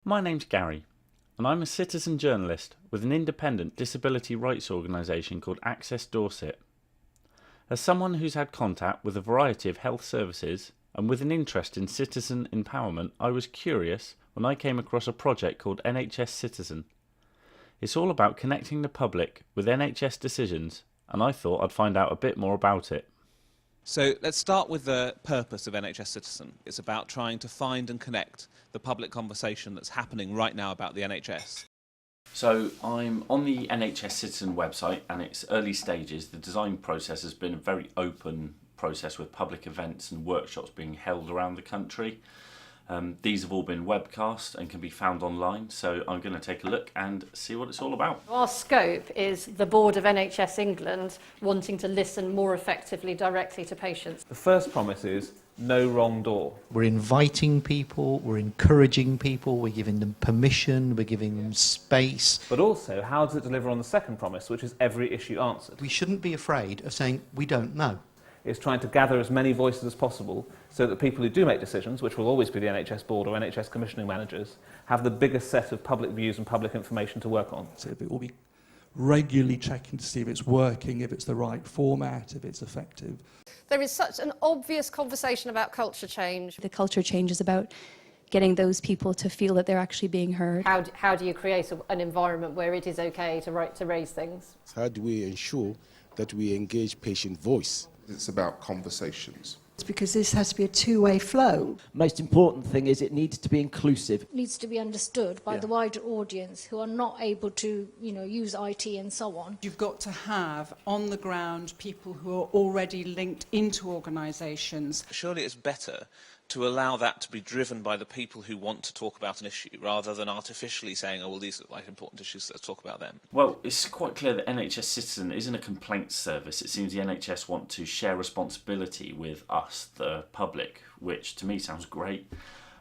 My name's Gary, and I'm a citizen journalist with an independent disability rights organisation called Access Dorset. As someone who's had contact with a variety of health services and with an interest in citizen empowerment, I was curious when I came across a project called NHS Citizen. It's all about connecting the public with NHS decisions, and I thought I'd find out a bit more about it. So let's start with the purpose of NHS Citizen. It's about trying to find and connect the public conversation that's happening right now about the NHS. So I'm on the NHS Citizen website, and it's early stages. The design process has been a very open process with public events and workshops being held around the country. These have all been webcast and can be found online, so I'm going to take a look and see what it's all about. Our scope is the board of NHS England wanting to listen more effectively directly to patients. The first promise is no wrong door. We're inviting people, we're encouraging people, we're giving them permission, we're giving them space. But also, how does it deliver on the second promise, which is every issue answered? We shouldn't be afraid of saying we don't know. It's trying to gather as many voices as possible so that people who do make decisions, which will always be the NHS board or NHS commissioning managers, have the biggest set of public views and public information to work on. So it will be regularly checking to see if it's working, if it's the right format, if it's effective. There is such an obvious conversation about culture change. The culture change is about getting those people to feel that they're actually being heard. How do you create an environment where it is okay to raise things? How do we ensure that we engage patient voice? It's about conversations. It's because this has to be a two-way flow. Most important thing is it needs to be inclusive. It needs to be understood by the wider audience who are not able to, use IT and so on. You've got to have on the ground people who are already linked into organisations. Surely it's better to allow that to be driven by the people who want to talk about an issue, rather than artificially saying, oh, well, these are like important issues, let's talk about them. Well, it's quite clear that NHS Citizen isn't a complaints service. It seems the NHS want to share responsibility with us, the public, which to me sounds great.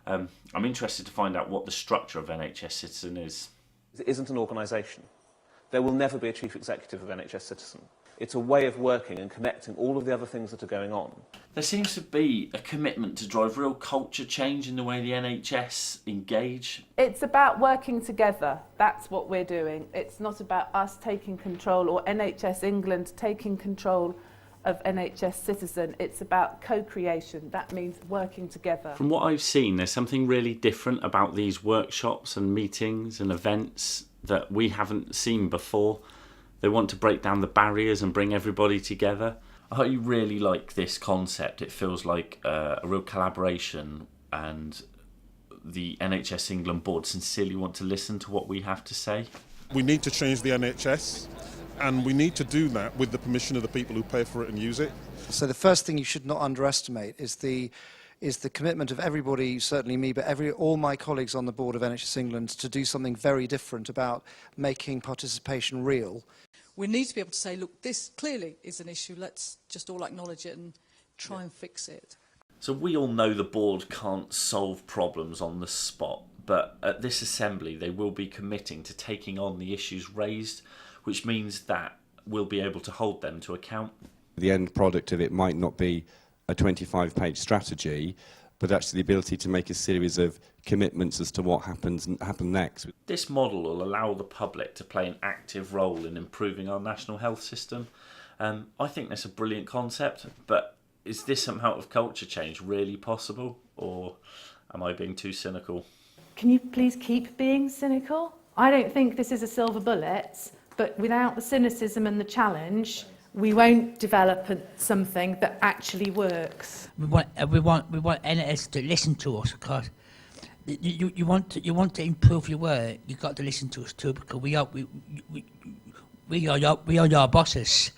I'm interested to find out what the structure of NHS Citizen is. It isn't an organisation. There will never be a chief executive of NHS Citizen. It's a way of working and connecting all of the other things that are going on. There seems to be a commitment to drive real culture change in the way the NHS engage. It's about working together. That's what we're doing. It's not about us taking control or NHS England taking control of NHS Citizen. It's about co-creation. That means working together. From what I've seen, there's something really different about these workshops and meetings and events that we haven't seen before. They want to break down the barriers and bring everybody together. I really like this concept. It feels like a real collaboration, and the NHS England board sincerely want to listen to what we have to say. We need to change the NHS, and we need to do that with the permission of the people who pay for it and use it. So the first thing you should not underestimate is the commitment of everybody, certainly me, but all my colleagues on the board of NHS England, to do something very different about making participation real. We need to be able to say, look, this clearly is an issue, let's just all acknowledge it and try and fix it. So we all know the board can't solve problems on the spot, but at this assembly they will be committing to taking on the issues raised, which means that we'll be able to hold them to account. The end product of it might not be a 25-page strategy, but actually the ability to make a series of commitments as to what happens next. This model will allow the public to play an active role in improving our national health system. I think that's a brilliant concept, but is this amount of culture change really possible, or am I being too cynical? Can you please keep being cynical? I don't think this is a silver bullet, but without the cynicism and the challenge, we won't develop something that actually works. We want NHS to listen to us, because you want to improve your work. You've got to listen to us too, because we are your bosses.